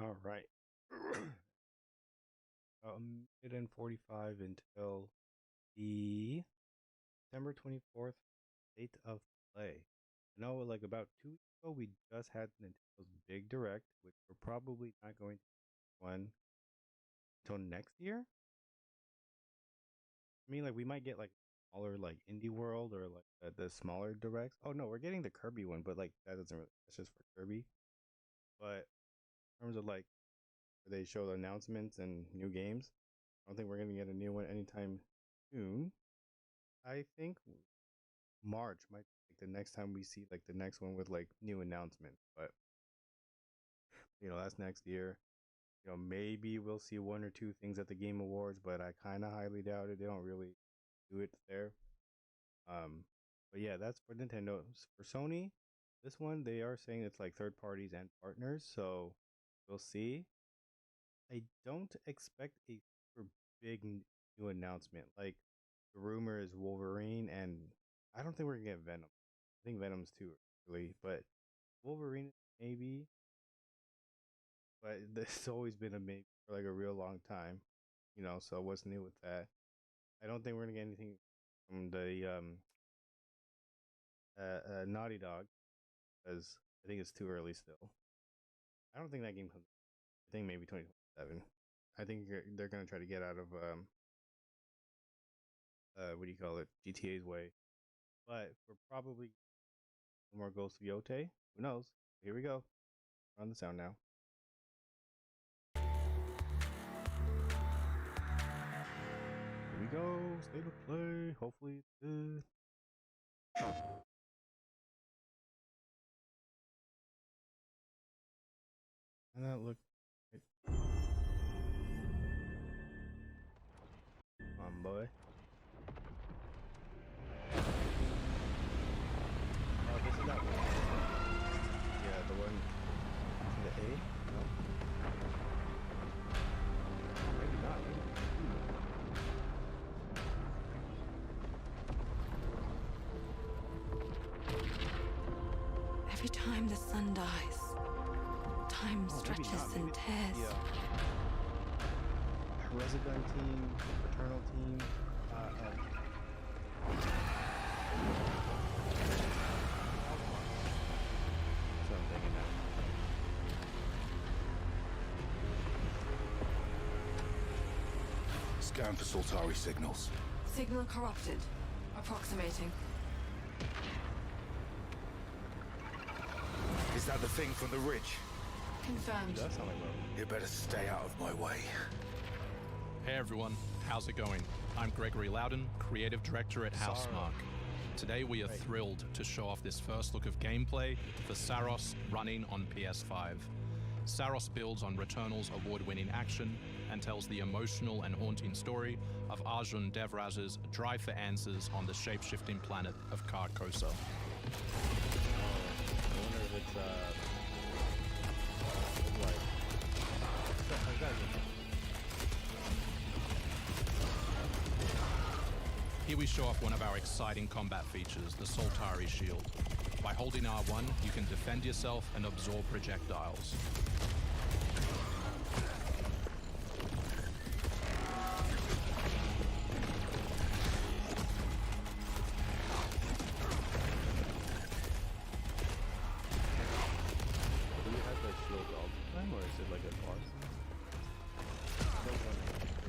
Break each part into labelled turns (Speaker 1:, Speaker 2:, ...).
Speaker 1: All right. A minute and 45 until the September 24th state of play. I know, like about 2 weeks ago, we just had Nintendo's big direct, which we're probably not going to one until next year. I mean, like we might get like smaller, like Indie World or like the smaller directs. Oh no, we're getting the Kirby one, but like that doesn't really. That's just for Kirby. But in terms of like where they show the announcements and new games, I don't think we're gonna get a new one anytime soon. I think March might be like the next time we see like the next one with like new announcements. But that's next year. Maybe we'll see one or two things at the Game Awards, but I kind of highly doubt it. They don't really do it there. But yeah, that's for Nintendo. For Sony, this one they are saying it's like third parties and partners, so we'll see. I don't expect a super big new announcement. Like the rumor is Wolverine, and I don't think we're gonna get Venom. I think Venom's too early, but Wolverine maybe. But there's always been a maybe for like a real long time, So what's new with that? I don't think we're gonna get anything from the Naughty Dog because I think it's too early still. I don't think that game comes. I think maybe 2027. I think they're gonna try to get out of what do you call it, GTA's way. But we're probably more Ghost of Yote. Who knows? Here we go. On the sound now. Here we go. State of play. Hopefully it's good. And that look. Come on, boy. Oh, this is that one. Yeah, the one. The A? No. Maybe not.
Speaker 2: Every time the sun dies, time stretches and tears.
Speaker 1: Yeah. Resident team, Paternal team, so I'm thinking that.
Speaker 3: Scan for Soltari signals.
Speaker 2: Signal corrupted. Approximating.
Speaker 3: Is that the thing from the ridge?
Speaker 2: Confirmed.
Speaker 1: Does sound like Rogue.
Speaker 3: You better stay out of my way.
Speaker 4: Hey everyone, how's it going? I'm Gregory Loudon, Creative Director at Housemarque. Today we are thrilled to show off this first look of gameplay for Saros running on PS5. Saros builds on Returnal's award-winning action and tells the emotional and haunting story of Arjun Devraj's drive for answers on the shape-shifting planet of Carcosa.
Speaker 1: I wonder if it's
Speaker 4: Here we show off one of our exciting combat features, the Soltari Shield. By holding R1, you can defend yourself and absorb projectiles.
Speaker 1: Do you have the shield all the time, or is it like a boss?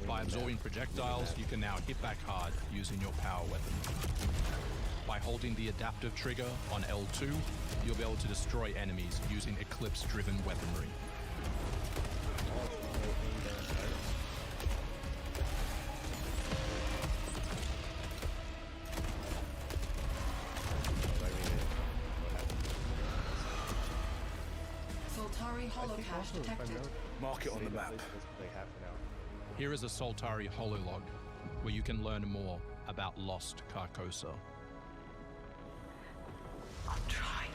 Speaker 4: By absorbing projectiles, you can now hit back hard using your power weapon. By holding the adaptive trigger on L2, you'll be able to destroy enemies using Eclipse-driven weaponry.
Speaker 2: Soltari holocache detected.
Speaker 3: Mark it on the map.
Speaker 4: Here is a Soltari hololog, where you can learn more about lost Carcosa.
Speaker 2: I'll try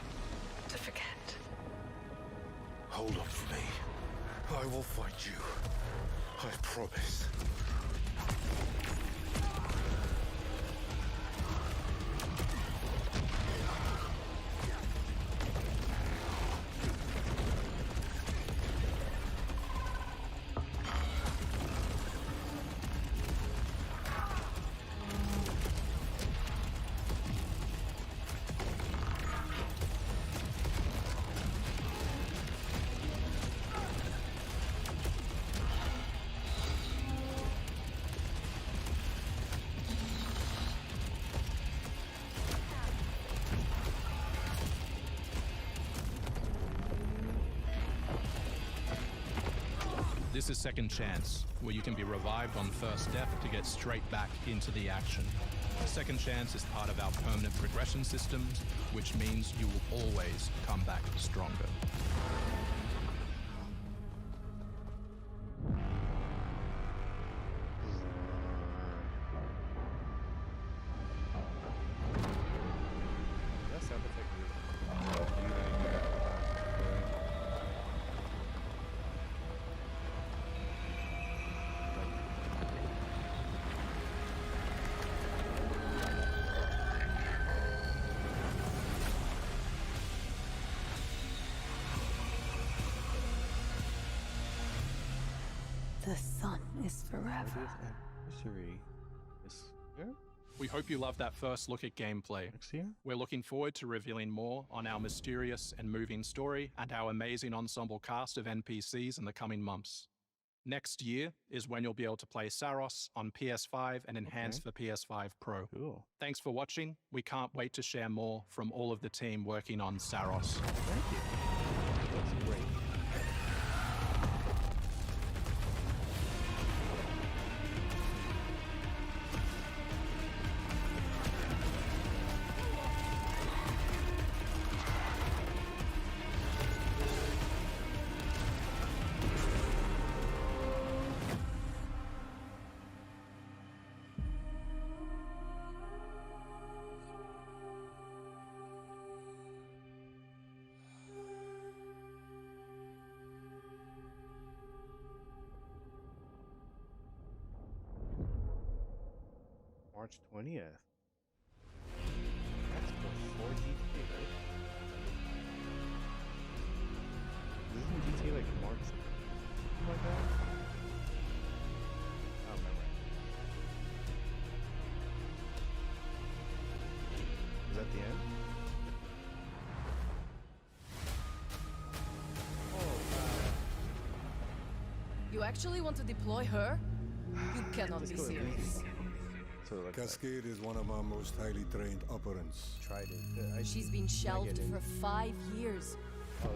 Speaker 2: to forget.
Speaker 3: Hold on for me. I will find you. I promise.
Speaker 4: This is Second Chance, where you can be revived on first death to get straight back into the action. Second Chance is part of our permanent progression systems, which means you will always come back stronger.
Speaker 2: The sun is forever.
Speaker 1: Anniversary this year?
Speaker 4: We hope you loved that first look at gameplay.
Speaker 1: Next year?
Speaker 4: We're looking forward to revealing more on our mysterious and moving story and our amazing ensemble cast of NPCs in the coming months. Next year is when you'll be able to play Saros on PS5 and enhanced for PS5 Pro.
Speaker 1: Cool.
Speaker 4: Thanks for watching. We can't wait to share more from all of the team working on Saros.
Speaker 1: Thank you. That's great. March 20th. That's before GTA, right? Isn't GTA like March? Something like that? I don't remember. Is that the end?
Speaker 5: You actually want to deploy her? You cannot be serious.
Speaker 3: Cascade is one of our most highly trained operants.
Speaker 1: Tried it.
Speaker 5: She's been shelved for 5 years.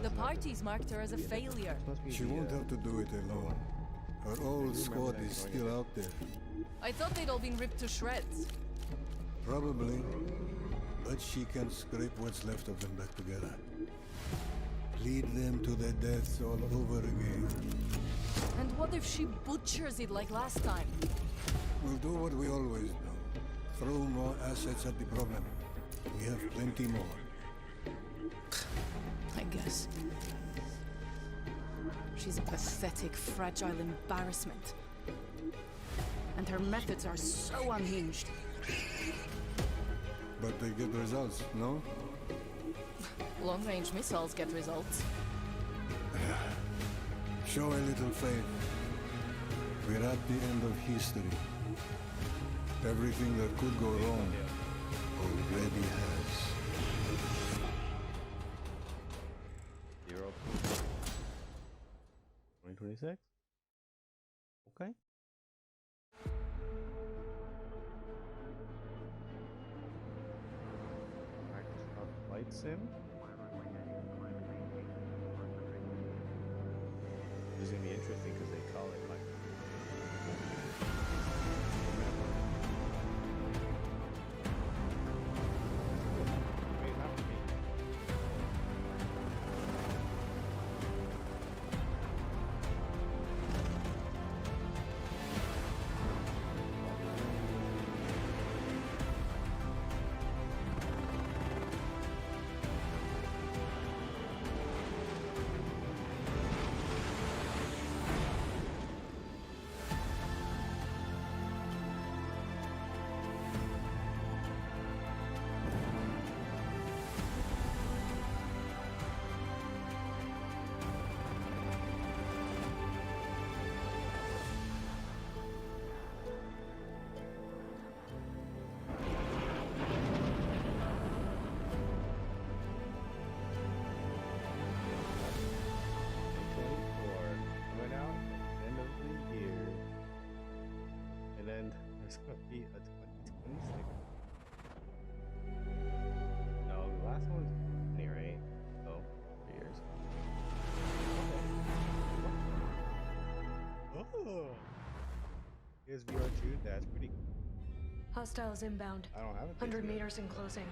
Speaker 5: The parties marked her as a failure.
Speaker 3: She won't have to do it alone. Her old squad is still out there.
Speaker 5: I thought they'd all been ripped to shreds.
Speaker 3: Probably. But she can scrape what's left of them back together. Lead them to their deaths all over again.
Speaker 5: And what if she butchers it like last time?
Speaker 3: We'll do what we always do. Throw more assets at the problem. We have plenty more.
Speaker 5: I guess. She's a pathetic, fragile embarrassment. And her methods are so unhinged.
Speaker 3: But they get results, no?
Speaker 5: Long-range missiles get results.
Speaker 3: Show a little faith. We're at the end of history. Everything that could go wrong already has.
Speaker 1: 2026? Okay. Microsoft Flight Sim. This is gonna be interesting because they call it like. It's gonna be a 2026. No, the last one was 20, right? Oh, 3 years. Okay. PSVR 2. That's pretty cool.
Speaker 6: Hostiles inbound.
Speaker 1: I don't have a
Speaker 6: 100
Speaker 1: PSVR.
Speaker 6: meters in closing.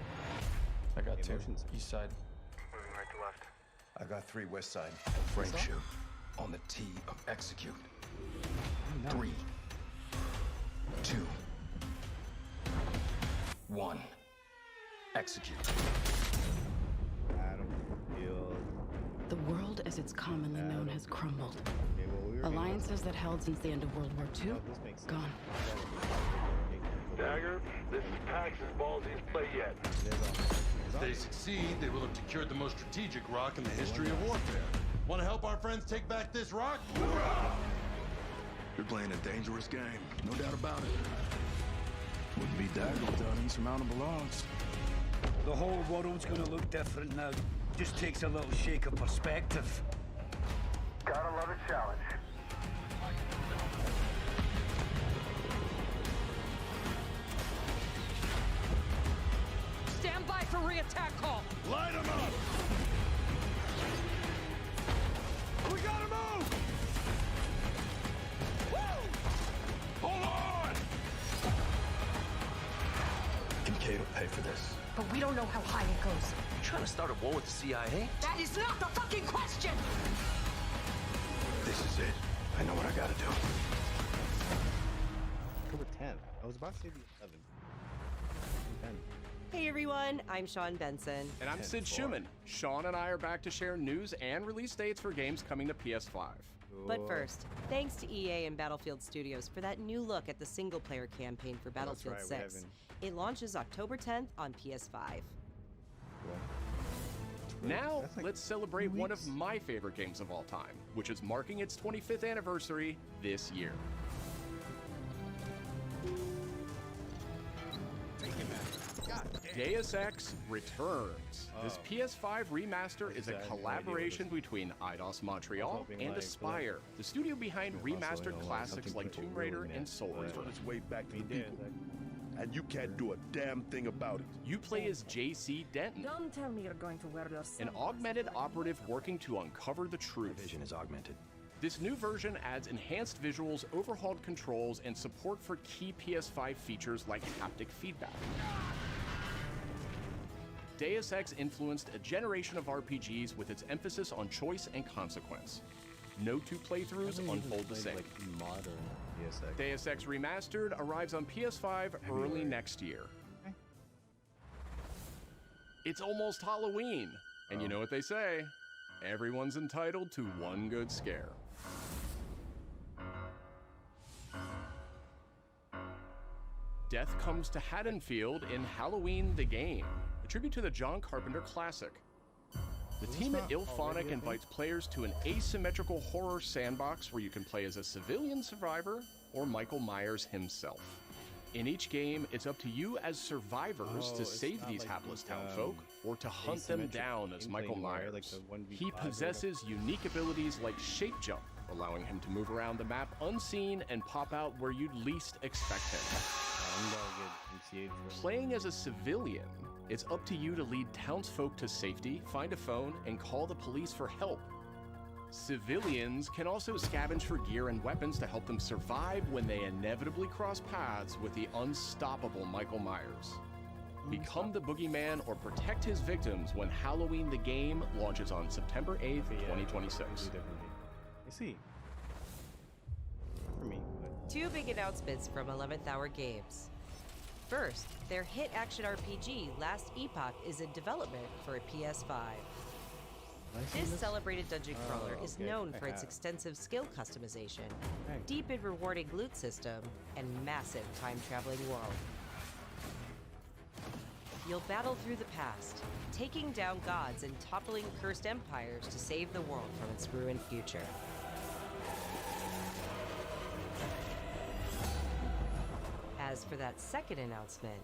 Speaker 7: I got two.
Speaker 1: Emotions.
Speaker 7: East side.
Speaker 8: Moving right to left.
Speaker 9: I got 3 west side.
Speaker 7: Frame shoot. On the T of execute. 3, 2, 1. Execute.
Speaker 1: Battlefield.
Speaker 5: The world as it's commonly known has crumbled.
Speaker 1: Okay, well, we were
Speaker 5: Alliances that held since the end of World War II,
Speaker 1: Oh, this makes sense.
Speaker 5: gone.
Speaker 8: Dagger, this is Pax's ballsiest play yet.
Speaker 10: If they succeed, they will have secured the most strategic rock in the history of warfare. Want to help our friends take back this rock?
Speaker 11: You're playing a dangerous game, no doubt about it. Wouldn't be Dagger without insurmountable odds.
Speaker 12: The whole world's gonna look different now. Just takes a little shake of perspective.
Speaker 8: Gotta love a challenge.
Speaker 5: Stand by for re-attack call.
Speaker 11: Light him up!
Speaker 10: We gotta move! Hold on!
Speaker 11: Kincaid will pay for this.
Speaker 6: But we don't know how high it goes.
Speaker 9: You trying to start a war with the CIA?
Speaker 6: That is not the fucking question!
Speaker 11: This is it. I know what I gotta do.
Speaker 1: October 10th. I was about to say the 11th. 10th.
Speaker 13: Hey everyone, I'm Sean Benson.
Speaker 14: And I'm Sid Schumann. Sean and I are back to share news and release dates for games coming to PS5.
Speaker 13: But first, thanks to EA and Battlefield Studios for that new look at the single-player campaign for Battlefield
Speaker 1: right, we
Speaker 13: 6.
Speaker 1: haven't-
Speaker 13: It launches October 10th on PS5.
Speaker 14: Now,
Speaker 1: That's like
Speaker 14: let's celebrate
Speaker 1: 2
Speaker 14: one of
Speaker 1: weeks.
Speaker 14: my favorite games of all time, which is marking its 25th anniversary this year. Deus Ex returns. This PS5 remaster is a
Speaker 1: I had no idea what
Speaker 14: collaboration
Speaker 1: this-
Speaker 14: between Eidos Montreal
Speaker 1: hoping,
Speaker 14: and
Speaker 1: like,
Speaker 14: Aspire, the studio behind
Speaker 1: also,
Speaker 14: remastered
Speaker 1: you know, like,
Speaker 14: classics
Speaker 1: something
Speaker 14: like
Speaker 1: people
Speaker 14: Tomb Raider
Speaker 1: really
Speaker 14: and
Speaker 1: miss,
Speaker 14: Soul
Speaker 1: but-
Speaker 14: Reaver.
Speaker 11: On its way back to
Speaker 1: We
Speaker 11: the
Speaker 1: did.
Speaker 11: people. And you can't do a damn thing about it.
Speaker 14: You play as JC Denton,
Speaker 6: Don't tell me you're going to wear your
Speaker 14: an augmented operative working to uncover the truth.
Speaker 9: Vision is augmented.
Speaker 14: This new version adds enhanced visuals, overhauled controls, and support for key PS5 features like haptic feedback. Deus Ex influenced a generation of RPGs with its emphasis on choice and consequence. No two playthroughs unfold the same.
Speaker 1: Like modern PSX.
Speaker 14: Deus Ex Remastered arrives on PS5 early next year.
Speaker 1: Okay.
Speaker 14: It's almost Halloween, and you know what they say, everyone's entitled to one good scare. Death comes to Haddonfield in Halloween the Game, a tribute to the John Carpenter classic. The team at Ilphonic invites players to an asymmetrical horror sandbox where you can play as a civilian survivor or Michael Myers himself. In each game, it's up to you as survivors to
Speaker 1: it's
Speaker 14: save
Speaker 1: not
Speaker 14: these
Speaker 1: like,
Speaker 14: hapless townfolk or to hunt them
Speaker 1: asymmetric
Speaker 14: down as
Speaker 1: gameplay
Speaker 14: Michael
Speaker 1: anymore,
Speaker 14: Myers.
Speaker 1: like the 1v5
Speaker 14: He
Speaker 1: or whatever.
Speaker 14: possesses unique abilities like shape jump, allowing him to move around the map unseen and pop out where you'd least expect him.
Speaker 1: I'm gonna get MCA'd for
Speaker 14: Playing as a civilian, it's up to you to lead townsfolk to safety, find a phone, and call the police for help. Civilians can also scavenge for gear and weapons to help them survive when they inevitably cross paths with the unstoppable Michael Myers. Become the boogeyman or protect his victims when Halloween the Game launches on September 8th, 2026.
Speaker 1: I see. For me, but
Speaker 13: Two big announcements from 11th Hour Games. First, their hit action RPG Last Epoch is in development for a PS5. This celebrated dungeon crawler is
Speaker 1: okay.
Speaker 13: known for
Speaker 1: I
Speaker 13: its
Speaker 1: have.
Speaker 13: extensive skill customization,
Speaker 1: Okay.
Speaker 13: deep and rewarding loot system, and massive time-traveling world. You'll battle through the past, taking down gods and toppling cursed empires to save the world from its ruined future. As for that second announcement,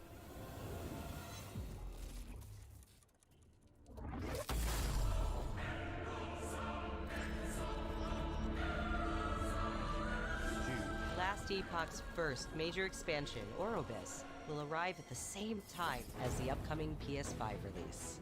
Speaker 13: Last Epoch's first major expansion, Orobis, will arrive at the same time as the upcoming PS5 release.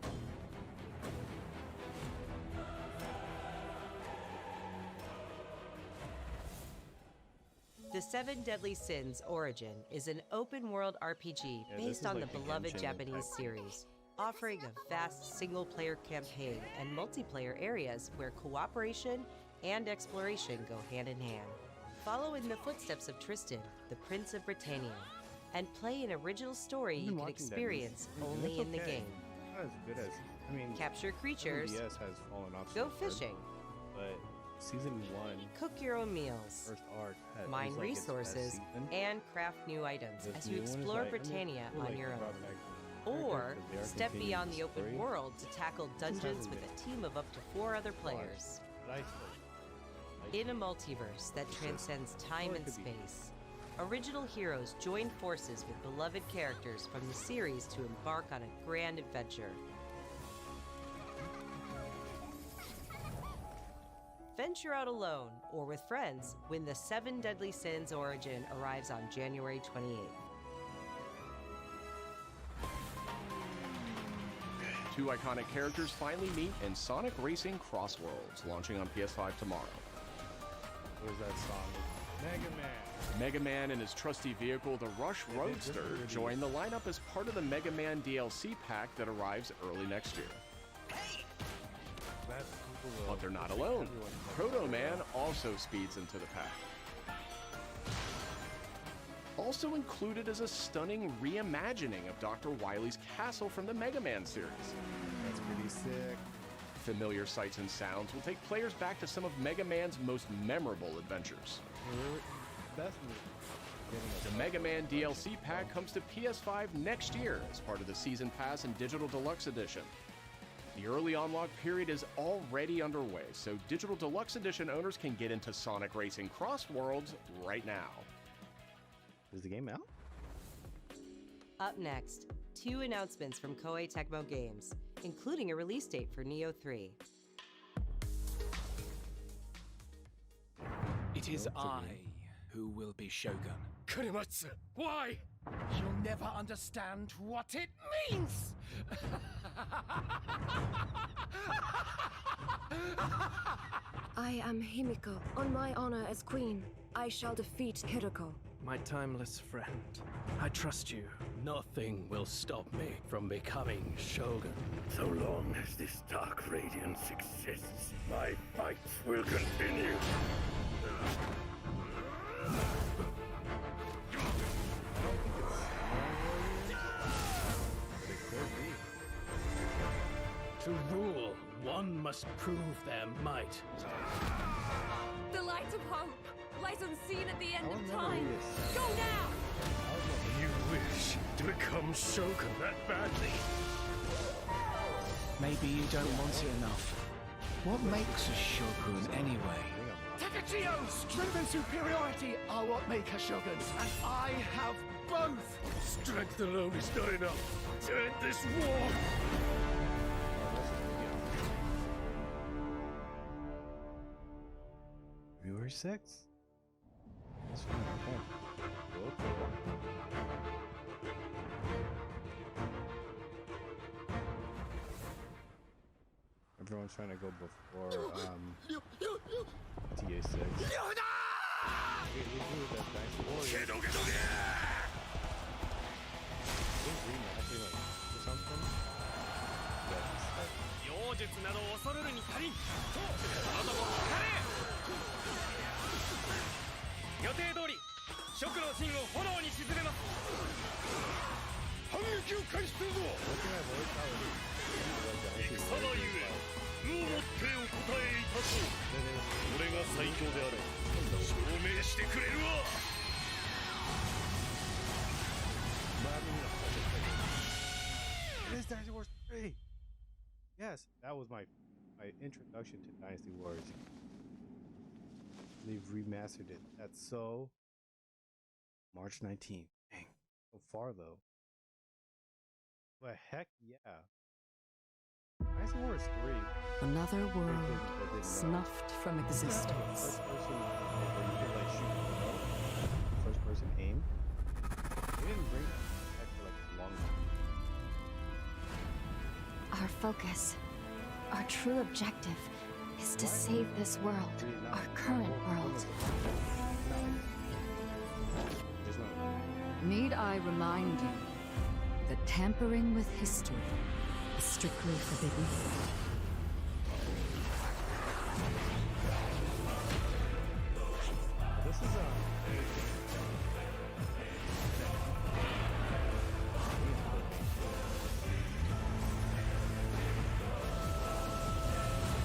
Speaker 13: The Seven Deadly Sins Origin is an open-world RPG based on the beloved Japanese series, offering a vast single-player campaign and multiplayer areas where cooperation and exploration go hand in hand. Follow in the footsteps of Tristan, the Prince of Britannia, and play an original story you can experience only in the game.
Speaker 1: Not as good as, I mean,
Speaker 13: capture creatures,
Speaker 1: has fallen off
Speaker 13: go fishing,
Speaker 1: but season 1,
Speaker 13: cook your own meals,
Speaker 1: first arc,
Speaker 13: mine resources, and craft new items as you explore Britannia on your own. Or step beyond the open world to tackle dungeons with a team of up to 4 other players. In a multiverse that transcends time and space, original heroes join forces with beloved characters from the series to embark on a grand adventure. Venture out alone or with friends when the Seven Deadly Sins Origin arrives on January 28th.
Speaker 14: Two iconic characters finally meet in Sonic Racing Cross Worlds, launching on PS5 tomorrow.
Speaker 1: Where's that song? Mega Man.
Speaker 14: Mega Man and his trusty vehicle, the Rush Roadster, join the lineup as part of the Mega Man DLC pack that arrives early next year. But they're not alone. Proto Man also speeds into the pack. Also included is a stunning reimagining of Dr. Wily's castle from the Mega Man series.
Speaker 1: That's pretty sick.
Speaker 14: Familiar sights and sounds will take players back to some of Mega Man's most memorable adventures. The Mega Man DLC pack comes to PS5 next year as part of the Season Pass and Digital Deluxe Edition. The early unlock period is already underway, so Digital Deluxe Edition owners can get into Sonic Racing Cross Worlds right now.
Speaker 1: Is the game out?
Speaker 13: Up next, 2 announcements from Koei Tecmo Games, including a release date for Neo 3.
Speaker 15: It is I who will be Shogun.
Speaker 12: Kurimatsu, why?
Speaker 15: You'll never understand what it means!
Speaker 16: I am Himiko. On my honor as queen, I shall defeat Kiriko.
Speaker 17: My timeless friend, I trust you. Nothing will stop me from becoming Shogun.
Speaker 18: So long as this dark radiance exists, my fights will continue.
Speaker 17: To rule, one must prove their might.
Speaker 16: The light of hope lies unseen at the end of time. Go now!
Speaker 18: You wish to become Shogun that badly?
Speaker 15: Maybe you don't want it enough. What makes a Shogun anyway?
Speaker 12: Takachio! Strength and superiority are what make a Shogun, and I have both!
Speaker 18: Strength alone is not enough to end this war!
Speaker 1: Viewer 6? That's fine. Okay. Everyone's trying to go before TA6. It is Dynasty Wars 3! Yes, that was my introduction to Dynasty Wars. They've remastered it. That's so... March 19th. Dang. So far, though. But heck yeah. Dynasty Wars 3.
Speaker 5: Another world snuffed from existence.
Speaker 1: First person aim. They didn't bring that for like a long time.
Speaker 16: Our focus, our true objective, is to save this world, our current world.
Speaker 19: Need I remind you that tampering with history is strictly forbidden?
Speaker 1: This is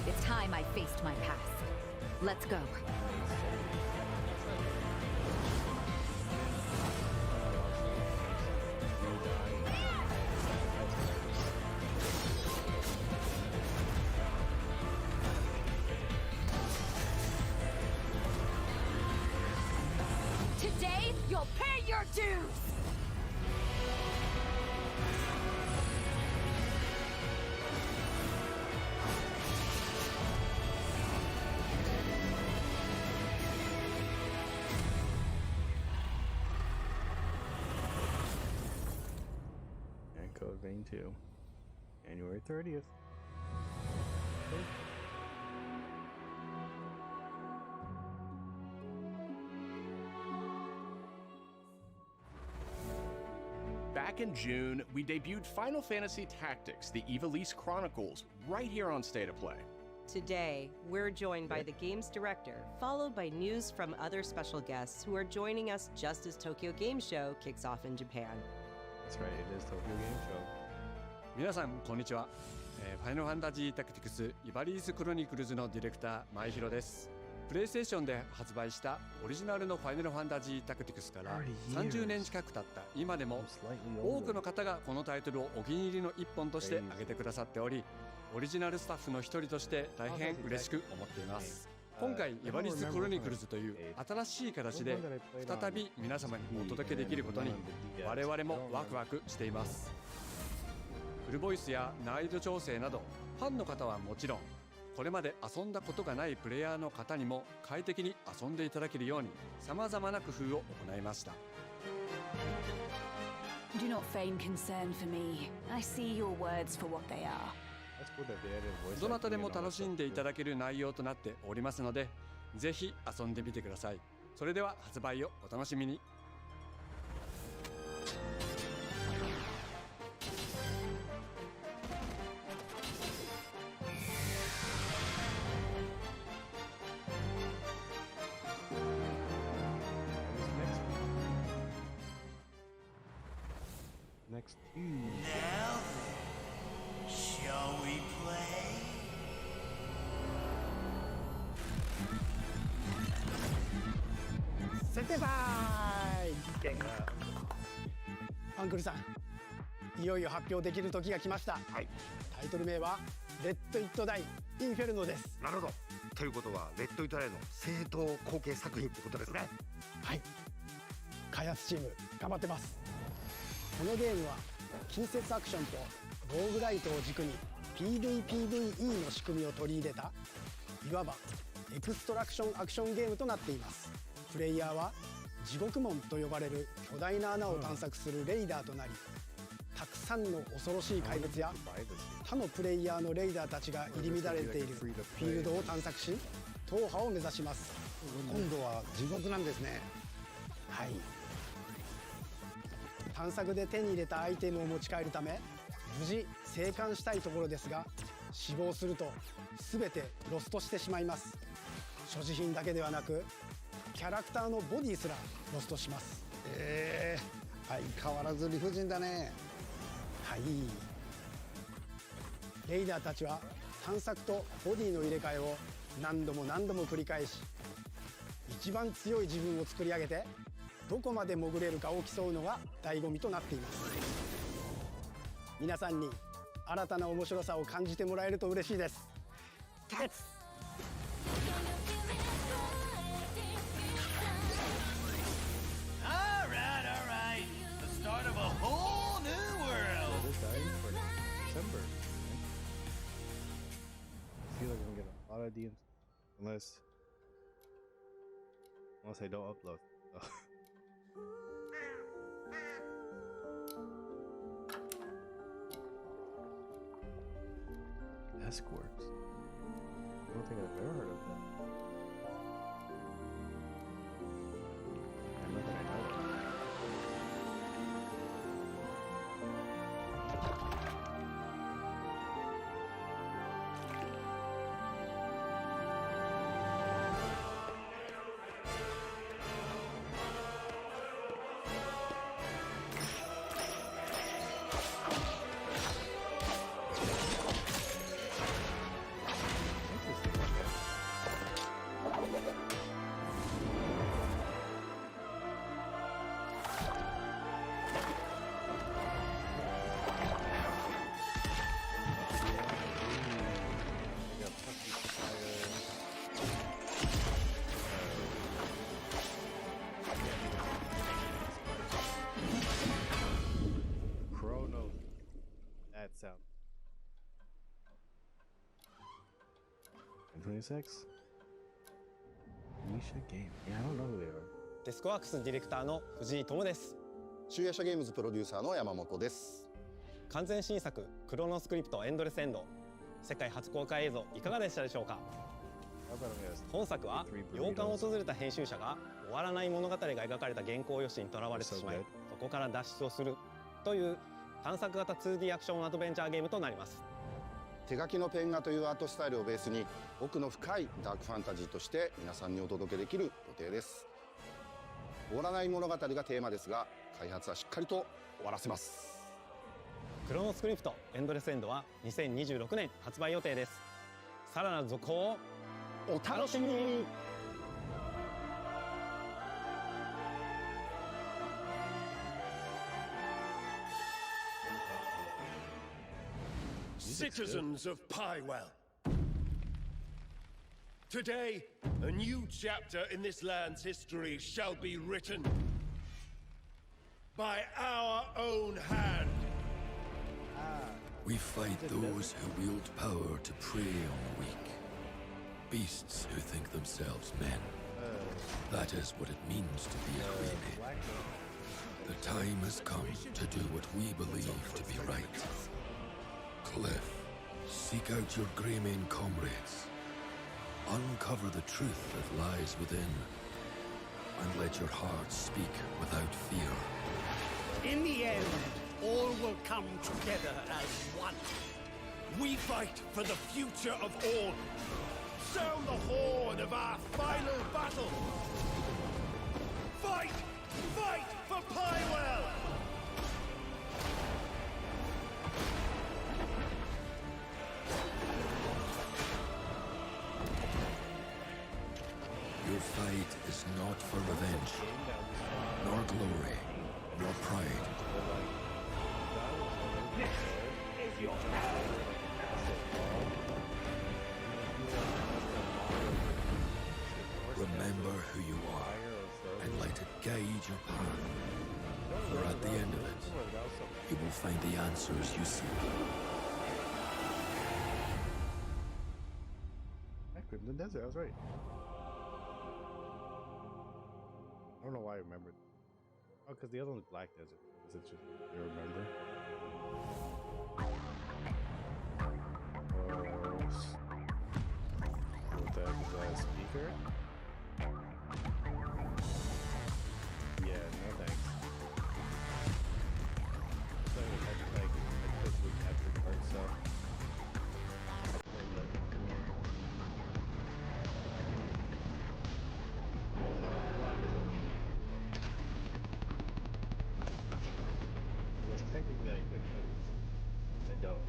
Speaker 19: It's time I faced my past. Let's go.
Speaker 16: Today, you'll pay your dues!
Speaker 1: Code Vein 2, January 30th.
Speaker 14: Back in June, we debuted Final Fantasy Tactics, the Ivalice Chronicles, right here on State of Play.
Speaker 13: Today, we're joined by the game's director, followed by news from other special guests who are joining us just as Tokyo Game Show kicks off in Japan.
Speaker 1: That's right, it is Tokyo Game Show.
Speaker 20: 皆さんこんにちは。ファイナルファンタジータクティクスイバリーズクロニクルズのディレクター前広です。プレイステーションで発売したオリジナルのファイナルファンタジータクティクスから30年近く経った今でも多くの方がこのタイトルをお気に入りの一本として挙げてくださっており、オリジナルスタッフの一人として大変嬉しく思っています。今回イバリーズクロニクルズという新しい形で再び皆様にお届けできることに我々もワクワクしています。フルボイスや難易度調整などファンの方はもちろん、これまで遊んだことがないプレイヤーの方にも快適に遊んでいただけるように様々な工夫を行いました。
Speaker 5: Do not feign concern for me. I see your words for what they are.
Speaker 20: どなたでも楽しんでいただける内容となっておりますので、ぜひ遊んでみてください。それでは発売をお楽しみに。
Speaker 1: Next two.
Speaker 21: Now then, shall we play?
Speaker 12: 先生アンクルさん、いよいよ発表できる時が来ました。はい。タイトル名はレッド・イット・ダイ・インフェルノです。
Speaker 22: なるほど。ということはレッド・イット・ダイの正当後継作品ってことですね。
Speaker 12: はい。開発チーム頑張ってます。このゲームは近接アクションとローグライトを軸に PVPVE の仕組みを取り入れたいわばエクストラクションアクションゲームとなっています。プレイヤーは地獄門と呼ばれる巨大な穴を探索するレイダーとなり、たくさんの恐ろしい怪物や他のプレイヤーのレイダーたちが入り乱れているフィールドを探索し、踏破を目指します。
Speaker 22: 今度は地獄なんですね。
Speaker 12: はい。探索で手に入れたアイテムを持ち帰るため無事生還したいところですが、死亡すると全てロストしてしまいます。所持品だけではなくキャラクターのボディすらロストします。
Speaker 22: 相変わらず理不尽だね。
Speaker 12: はい。レイダーたちは探索とボディの入れ替えを何度も何度も繰り返し、一番強い自分を作り上げてどこまで潜れるかを競うのが醍醐味となっています。皆さんに新たな面白さを感じてもらえると嬉しいです。
Speaker 21: Alright. The start of a whole new world.
Speaker 1: This dying for December. I feel like I'm gonna get a lot of DMs unless I don't upload. Escorts. I don't think I've ever heard of that. Not that I know of. 2026. Nisha Game. Yeah, I don't know who they are.
Speaker 2: デスクワークスディレクターの藤井智です。
Speaker 4: 集英社ゲームズプロデューサーの山本です。
Speaker 2: 完全新作クロノスクリプトエンドレスエンド、世界初公開映像いかがでしたでしょうか。本作は洋館を訪れた編集者が終わらない物語が描かれた原稿用紙にとらわれてしまい、そこから脱出をするという探索型 2D アクションアドベンチャーゲームとなります。
Speaker 4: 手書きのペン画というアートスタイルをベースに奥の深いダークファンタジーとして皆さんにお届けできる予定です。終わらない物語がテーマですが、開発はしっかりと終わらせます。
Speaker 2: クロノスクリプトエンドレスエンドは2026年発売予定です。さらなる続報をお楽しみに。
Speaker 18: Citizens of Piewell. Today, a new chapter in this land's history shall be written by our own hand.
Speaker 11: We fight those who wield power to prey on the weak. Beasts who think themselves men. That is what it means to be a crewmate. The time has come to do what we believe to be right. Cliff, seek out your Greymane comrades. Uncover the truth that lies within. And let your heart speak without fear.
Speaker 18: In the end, all will come together as one. We fight for the future of all. Sound the horn of our final battle. Fight! Fight for Piewell!
Speaker 11: Your fight is not for revenge, nor glory, nor pride.
Speaker 18: This is your
Speaker 11: Remember who you are, and let it guide your path. For at the end of it, you will find the answers you seek.
Speaker 1: Crimson Desert, I was right. I don't know why I remembered. Oh, because the other one's Black Desert. Is it just you remember? What the heck is that? Speaker? Yeah, no thanks. So I put with capture card stuff. Technically, I could, but I don't.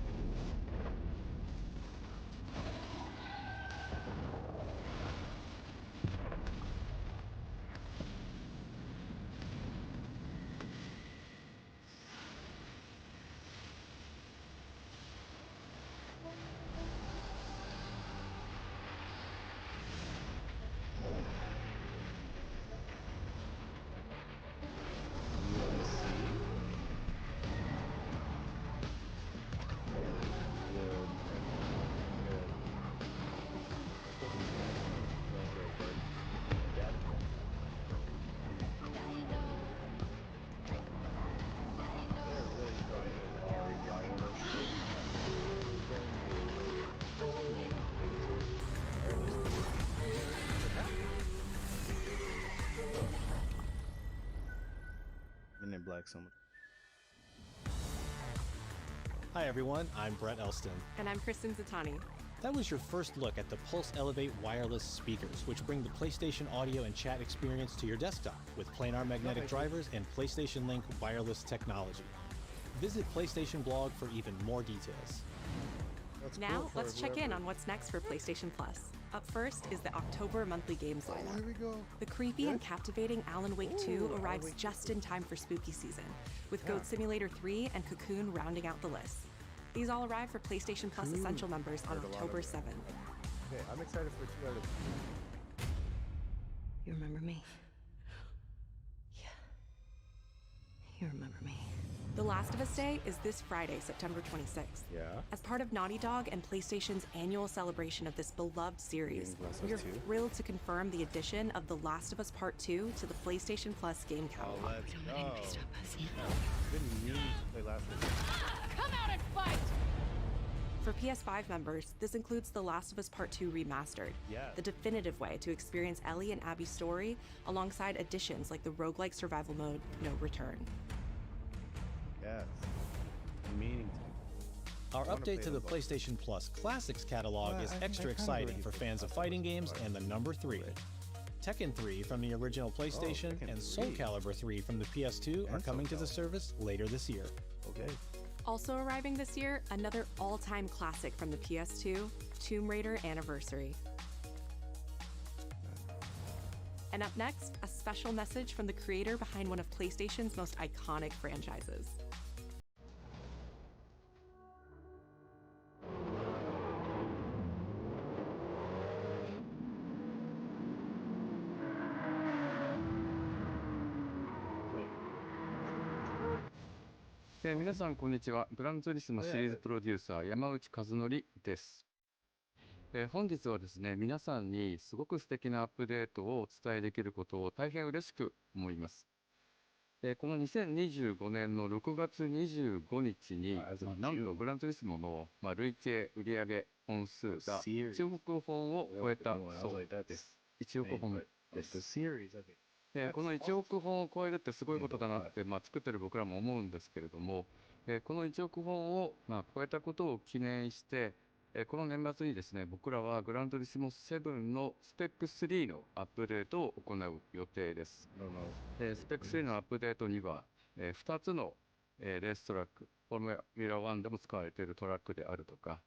Speaker 1: Men in Black so much.
Speaker 23: Hi everyone, I'm Brett Elston.
Speaker 16: And I'm Kristen Zatani.
Speaker 23: That was your first look at the Pulse Elevate wireless speakers, which bring the PlayStation audio and chat experience to your desktop with planar magnetic drivers and PlayStation Link wireless technology. Visit PlayStation blog for even more details.
Speaker 16: Now, let's check in on what's next for PlayStation Plus. Up first is the October monthly games lineup.
Speaker 1: Here we go.
Speaker 16: The creepy and captivating Alan Wake 2 arrives just in time for spooky season, with Goat Simulator 3 and Cocoon rounding out the list. These all arrive for PlayStation Plus Essential members on October 7th.
Speaker 1: Okay, I'm excited for 2 out of 3.
Speaker 6: You remember me? Yeah. You remember me.
Speaker 16: The Last of Us Day is this Friday, September 26th.
Speaker 1: Yeah.
Speaker 16: As part of Naughty Dog and PlayStation's annual celebration of this beloved series,
Speaker 1: Last of
Speaker 16: we are
Speaker 1: Us 2?
Speaker 16: thrilled to confirm the addition of The Last of Us Part 2 to the PlayStation Plus game catalog.
Speaker 1: Oh, let's go. Been meaning to play Last of Us.
Speaker 6: Come out and fight!
Speaker 16: For PS5 members, this includes The Last of Us Part 2 Remastered,
Speaker 1: Yes.
Speaker 16: the definitive way to experience Ellie and Abby's story, alongside additions like the roguelike survival mode No Return.
Speaker 1: Yes. Meaning to.
Speaker 23: Our
Speaker 1: I wanna
Speaker 23: update
Speaker 1: play
Speaker 23: to the
Speaker 1: those.
Speaker 23: PlayStation Plus Classics catalog
Speaker 1: Well,
Speaker 23: is
Speaker 1: I
Speaker 23: extra
Speaker 1: kinda
Speaker 23: exciting
Speaker 1: already
Speaker 23: for
Speaker 1: played
Speaker 23: fans of
Speaker 1: Last of
Speaker 23: fighting
Speaker 1: Us,
Speaker 23: games
Speaker 1: but-
Speaker 23: and the number 3. Tekken 3 from the original PlayStation
Speaker 1: Tekken
Speaker 23: and Soul
Speaker 1: 3.
Speaker 23: Calibur 3 from the PS2 are
Speaker 1: And
Speaker 23: coming to
Speaker 1: Soul
Speaker 23: the
Speaker 1: Calibur.
Speaker 23: service later this year.
Speaker 1: Okay.
Speaker 16: Also arriving this year, another all-time classic from the PS2, Tomb Raider Anniversary. And up next, a special message from the creator behind one of PlayStation's most iconic franchises.
Speaker 20: 皆さんこんにちは。グランツーリスモシリーズプロデューサー山内和則です。本日はですね、皆さんにすごく素敵なアップデートをお伝えできることを大変嬉しく思います。この2025年の6月25日に、なんとグランツーリスモの、累計売上本数が1億本を超えたそうです。1億本です。この1億本を超えるってすごいことだなって、作ってる僕らも思うんですけれども、この1億本を、超えたことを記念して、この年末にですね、僕らはグラントリスモ7のスペック3のアップデートを行う予定です。スペック3のアップデートには、2つの、レーストラック、フォーミュラ1でも使われているトラックであるとか、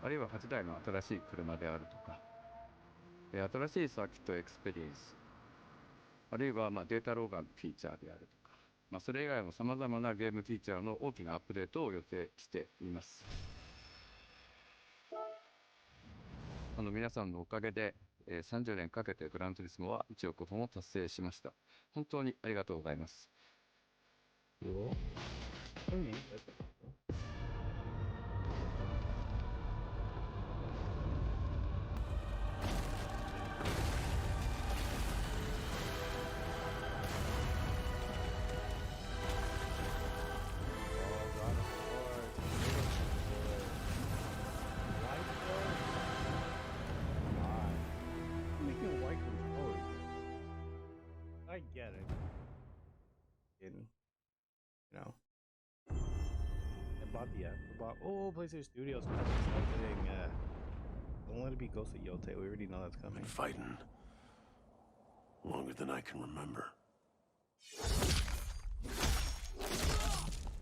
Speaker 20: あるいは8台の新しい車であるとか、新しいサーキットエクスペリエンス、あるいはデータローガンのフィーチャーであるとか、それ以外もさまざまなゲームフィーチャーの大きなアップデートを予定しています。皆さんのおかげで、30年かけてグランツーリスモは1億本を達成しました。本当にありがとうございます。
Speaker 1: I get it. You know. I bought the app. PlayStation Studios. Don't let it be Ghost of Yote. We already know that's coming.
Speaker 18: Fighting longer than I can remember.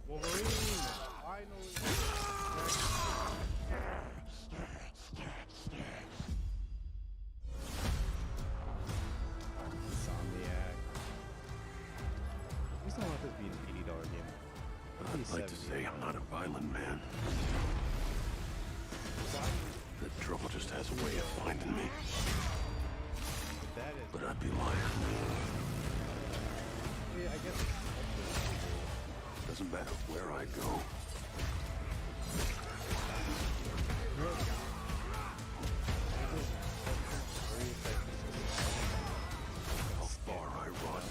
Speaker 1: Wolverine! Finally! Please don't let this be an $80 game.
Speaker 18: I'd like to say I'm not a violent man. The trouble just has a way of finding me. But I'd be lying.
Speaker 1: Yeah, I guess.
Speaker 18: Doesn't matter where I go. How far I run.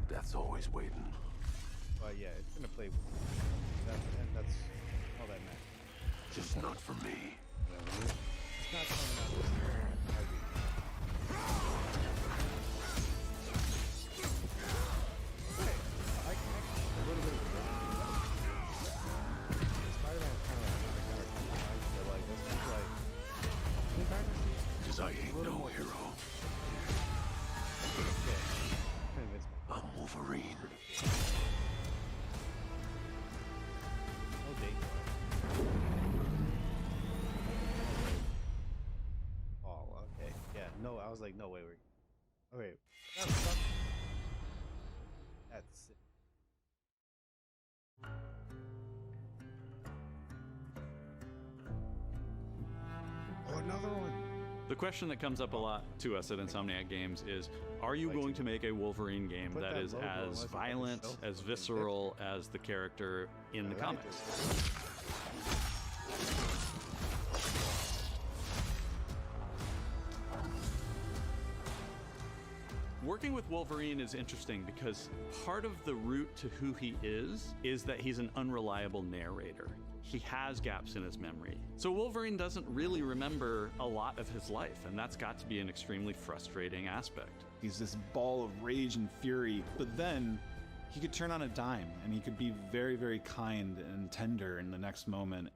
Speaker 18: Death's always waiting.
Speaker 1: But yeah, it's gonna play. That's all that matters.
Speaker 18: Just not for me.
Speaker 1: It's not coming out this year. I connect a little bit of Spider-Man's kind of like this is like
Speaker 18: Cause I ain't no hero. I'm Wolverine.
Speaker 1: No date. Oh, okay. Yeah, no, I was like, no, wait. Okay. That's it. Oh, another one.
Speaker 3: The question that comes up a lot to us at Insomniac Games is, are you going to make a Wolverine game that is as violent, as visceral as the character in the comics? Working with Wolverine is interesting because part of the root to who he is that he's an unreliable narrator. He has gaps in his memory. So Wolverine doesn't really remember a lot of his life, and that's got to be an extremely frustrating aspect.
Speaker 7: He's this ball of rage and fury, but then he could turn on a dime and he could be very, very kind and tender in the next moment.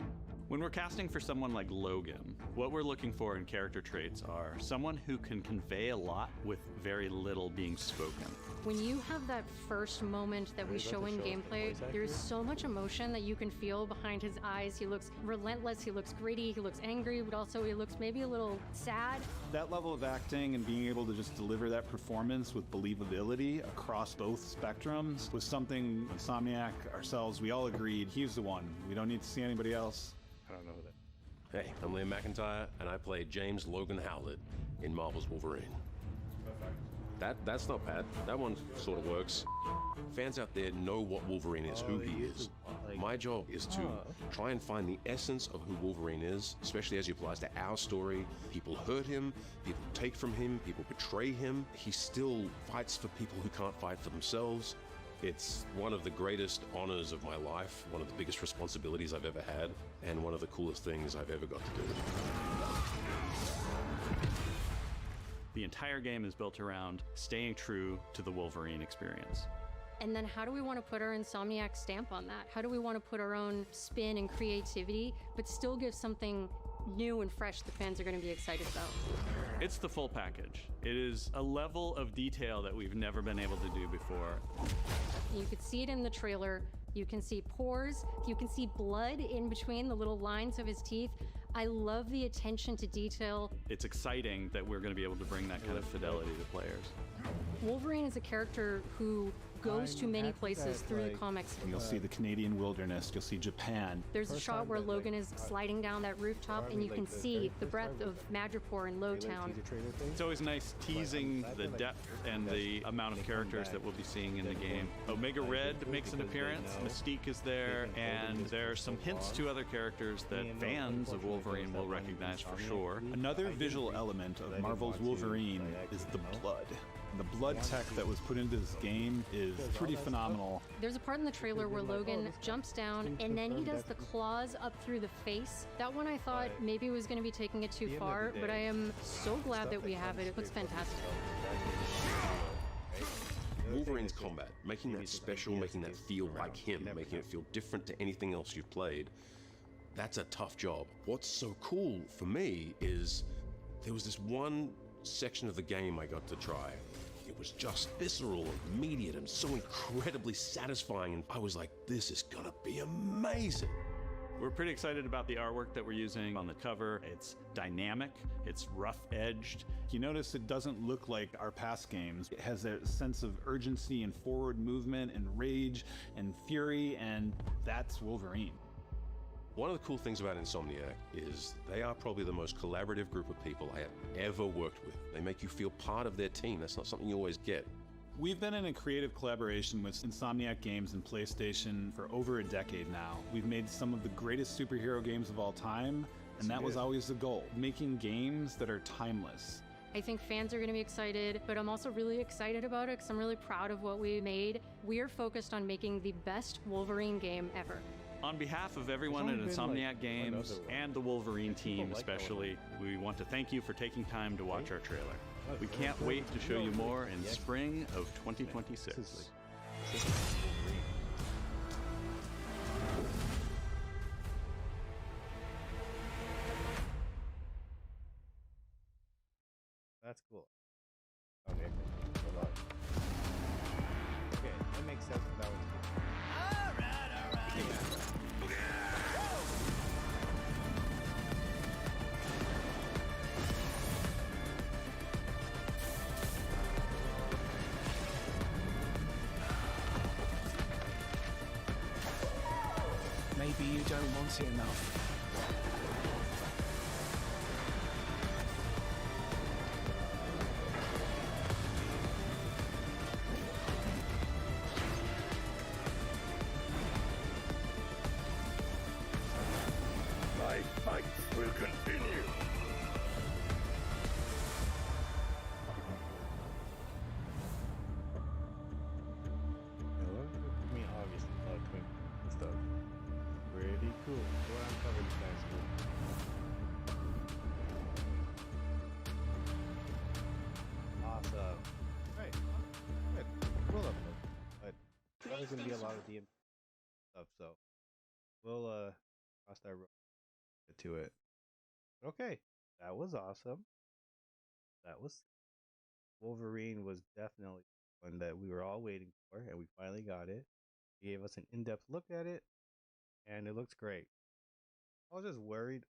Speaker 3: When we're casting for someone like Logan, what we're looking for in character traits are someone who can convey a lot with very little being spoken.
Speaker 8: When you have that first moment that we show in gameplay, there's so much emotion that you can feel behind his eyes. He looks relentless, he looks gritty, he looks angry, but also he looks maybe a little sad.
Speaker 7: That level of acting and being able to just deliver that performance with believability across both spectrums was something Insomniac, ourselves, we all agreed he's the one. We don't need to see anybody else.
Speaker 24: I don't know who that. Hey, I'm Liam McIntyre, and I play James Logan Howlett in Marvel's Wolverine. That's not bad. That one sort of works. Fans out there know what Wolverine is, who he is. My job is to try and find the essence of who Wolverine is, especially as he applies to our story. People hurt him, people take from him, people betray him. He still fights for people who can't fight for themselves. It's one of the greatest honors of my life, one of the biggest responsibilities I've ever had, and one of the coolest things I've ever got to do.
Speaker 3: The entire game is built around staying true to the Wolverine experience.
Speaker 8: And then how do we want to put our Insomniac stamp on that? How do we want to put our own spin and creativity, but still give something new and fresh the fans are going to be excited about?
Speaker 3: It's the full package. It is a level of detail that we've never been able to do before.
Speaker 8: You could see it in the trailer. You can see pores. You can see blood in between the little lines of his teeth. I love the attention to detail.
Speaker 3: It's exciting that we're going to be able to bring that kind of fidelity to players.
Speaker 8: Wolverine is a character who goes to many places through the comics.
Speaker 7: You'll see the Canadian wilderness, you'll see Japan.
Speaker 8: There's a shot where Logan is sliding down that rooftop and you can see the breadth of Madripoor and Lowtown.
Speaker 3: It's always nice teasing the depth and the amount of characters that we'll be seeing in the game. Omega Red makes an appearance, Mystique is there, and there are some hints to other characters that fans of Wolverine will recognize for sure.
Speaker 7: Another visual element of Marvel's Wolverine is the blood. The blood tech that was put into this game is pretty phenomenal.
Speaker 8: There's a part in the trailer where Logan jumps down and then he does the claws up through the face. That one I thought maybe was going to be taking it too far, but I am so glad that we have it. It looks fantastic.
Speaker 24: Wolverine's combat, making that special, making that feel like him, making it feel different to anything else you've played, that's a tough job. What's so cool for me is there was this one section of the game I got to try. It was just visceral and immediate and so incredibly satisfying, and I was like, this is gonna be amazing.
Speaker 3: We're pretty excited about the artwork that we're using on the cover. It's dynamic, it's rough-edged.
Speaker 7: You notice it doesn't look like our past games. It has a sense of urgency and forward movement and rage and fury, and that's Wolverine.
Speaker 24: One of the cool things about Insomniac is they are probably the most collaborative group of people I have ever worked with. They make you feel part of their team. That's not something you always get.
Speaker 7: We've been in a creative collaboration with Insomniac Games and PlayStation for over a decade now. We've made some of the greatest superhero games of all time, and that was always the goal, making games that are timeless.
Speaker 8: I think fans are going to be excited, but I'm also really excited about it because I'm really proud of what we made. We are focused on making the best Wolverine game ever.
Speaker 3: On behalf of everyone at Insomniac Games and the Wolverine team especially, we want to thank you for taking time to watch our trailer. We can't wait to show you more in spring of 2026.
Speaker 1: That's cool. Okay, hold on. Okay, that makes sense. That was cool.
Speaker 21: All right.
Speaker 15: Maybe you don't want it enough.
Speaker 1: there's gonna be a lot of DM stuff, so we'll cross that road to it. Okay, that was awesome. That was Wolverine was definitely one that we were all waiting for, and we finally got it. He gave us an in-depth look at it, and it looks great. I was just worried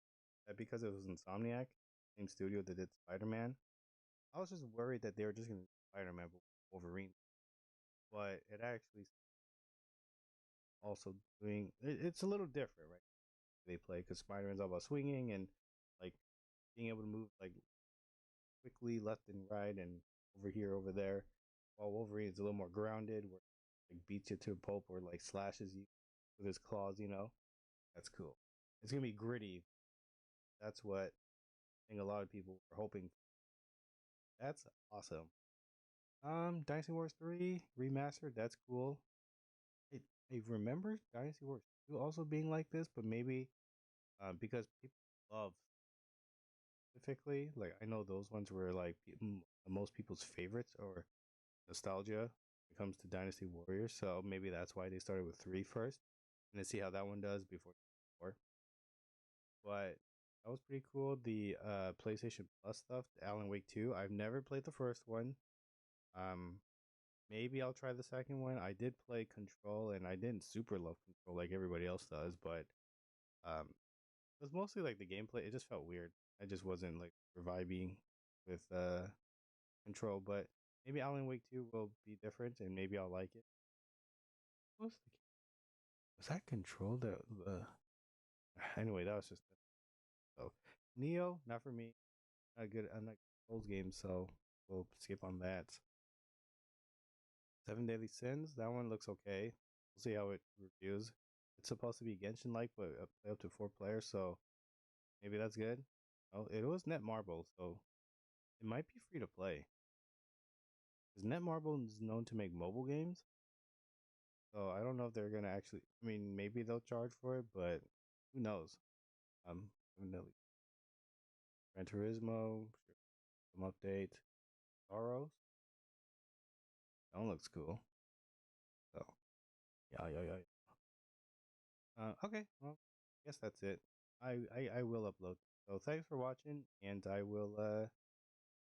Speaker 1: that because it was Insomniac, same studio that did Spider-Man, I was just worried that they were just going to do Spider-Man with Wolverine. But it actually also doing it's a little different, right? They play because Spider-Man's all about swinging and like being able to move like quickly left and right and over here, over there. While Wolverine is a little more grounded, where like beats you to a pulp or like slashes you with his claws. That's cool. It's gonna be gritty. That's what I think a lot of people were hoping. That's awesome. Dynasty Wars 3 remastered. That's cool. I remember Dynasty Wars 2 also being like this, but maybe because people love specifically, like I know those ones were like most people's favorites or nostalgia when it comes to Dynasty Warriors. So maybe that's why they started with 3 first and then see how that one does before 4. But that was pretty cool. The PlayStation Plus stuff, Alan Wake 2. I've never played the first one. Um, maybe I'll try the second one. I did play Control, and I didn't super love Control like everybody else does, but it was mostly like the gameplay. It just felt weird. I just wasn't like reviving with Control, but maybe Alan Wake 2 will be different, and maybe I'll like it. Was that Control? Anyway, that was just so Neo. Not for me. Not good. I'm not old games, so we'll skip on that. Seven Deadly Sins. That one looks okay. We'll see how it reviews. It's supposed to be Genshin like, but play up to 4 players, so maybe that's good. Oh, it was Netmarble, so it might be free to play. Because Netmarble is known to make mobile games, so I don't know if they're gonna actually. I mean, maybe they'll charge for it, but who knows? Definitely. Gran Turismo, some update. Soros. That one looks cool. So, yeah. Okay, well, I guess that's it. I will upload. So thanks for watching, and I will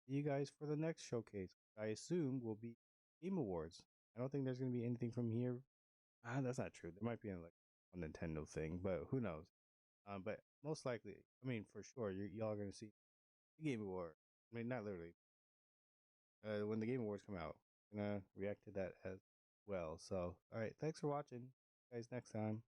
Speaker 1: see you guys for the next showcase. I assume will be Game Awards. I don't think there's gonna be anything from here. That's not true. There might be like a Nintendo thing, but who knows? But most likely, I mean, for sure, y'all are gonna see the Game Award. I mean, not literally. When the Game Awards come out, I'm gonna react to that as well. So, all right, thanks for watching, guys. Next time.